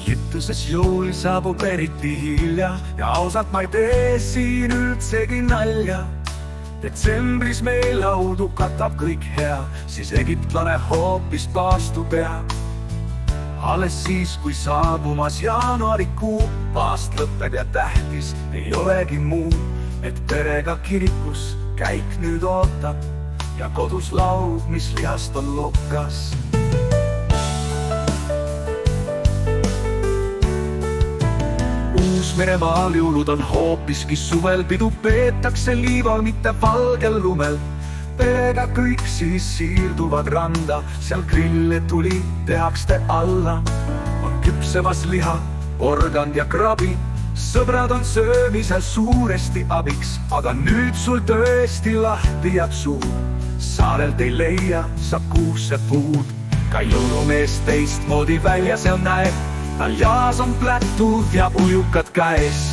Juttuses joul saabub eriti hilja ja ausalt ma ei tee siin üldsegi nalja. Detsembris meil laudu katab kõik hea, siis egiptlane hoopis paastub pea. Alles siis, kui saabumas jaanuarikuu, aast lõpeb ja tähtis ei olegi muu, et perega kirikus käik nüüd ootab ja kodus laud, mis lihast on lokas. Uus-Meremaal jõulud on hoopiski suvel, pidu peetakse liival, mitte valgel lumel. Perega kõik siis siirduvad randa, seal grille tuli tehakse alla. On küpsemas liha, porgand ja krabi, sõbrad on söömisel suuresti abiks. Aga nüüd sul tõesti lahti jääb suu, saarelt ei leia sa kuusepuud. Ka jõulumees teistmoodi välja seal näeb, tal jaas on plätud ja ujukad käes.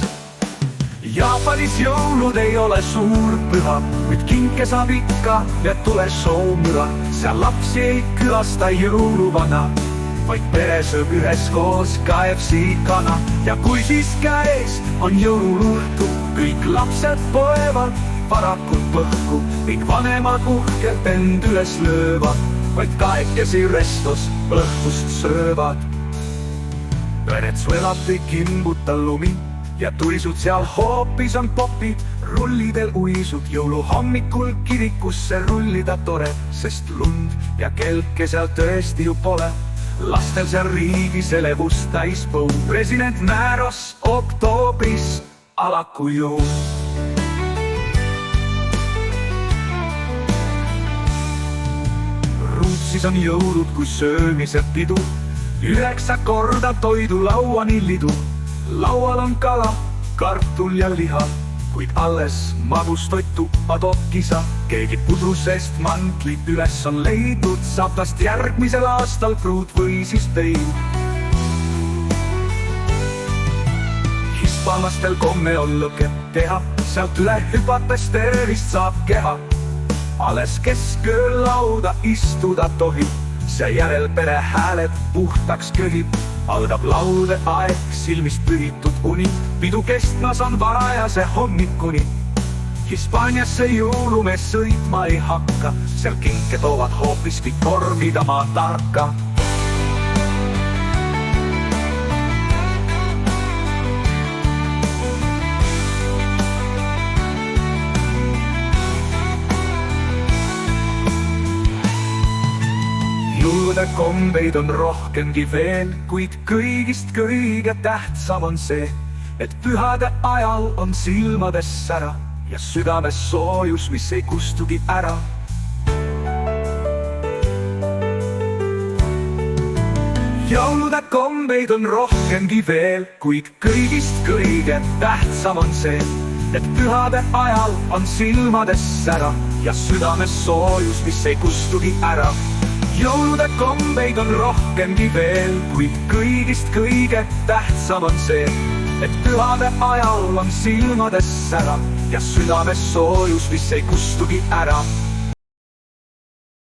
Jaapanis jõulud ei ole suur püha, kuid kinke saab ikka ja tule soomüra. Seal lapsi ei külasta jõuluvana, vaid pere sööb üheskoos KFC-kana. Ja kui siis käes on jõulurtu, kõik lapsed poevad varakult põhku ning vanemad uhkelt end üles löövad, vaid kahekesi restos õhtust söövad. Pered suelab kõik imbuta lumi ja tuisud seal hoopis on popid, rullidel uisud. Jõuluhommikul kirikusse rullida tore, sest lund ja kelke seal tõesti ju pole. Lastel seal riigis elevust täis põu, president määras oktoobris alaku jõu. Rootsis on jõulud kui söömised pidu, 9 korda toidu lauani lidu. Laual on kala, kartul ja liha, kuid alles magustoit tuppa toob kisa. Keegi pudrusest mantlit üles on leidnud, saab tast järgmisel aastal pruut või siis pein. Hispaanlastel komme on lõket teha, sealt üle hüpates tervist saab keha. Alles keskööl lauda istuda tohib, seejärel pere hääled puhtaks köhib. Algab laude aeg, silmist pühitud uni, pidu kestmas on varajase hommikuni. Hispaaniasse jõulumees sõitma ei hakka, seal kinke toovad hoopiski korvida maa tarka. Jõulude kombeid on rohkemgi veel, kuid kõigist kõige tähtsam on see, et pühade ajal on silmades sära ja südames soojus, mis ei kustugi ära. Jõulude kombeid on rohkemgi veel, kuid kõigist kõige tähtsam on see, et pühade ajal on silmades sära ja südames soojus, mis ei kustugi ära. Jõulude kombeid on rohkemgi veel, kuid kõigist kõige tähtsam on see, et pühade ajal on silmades sära ja südames soojus, mis ei kustugi ära.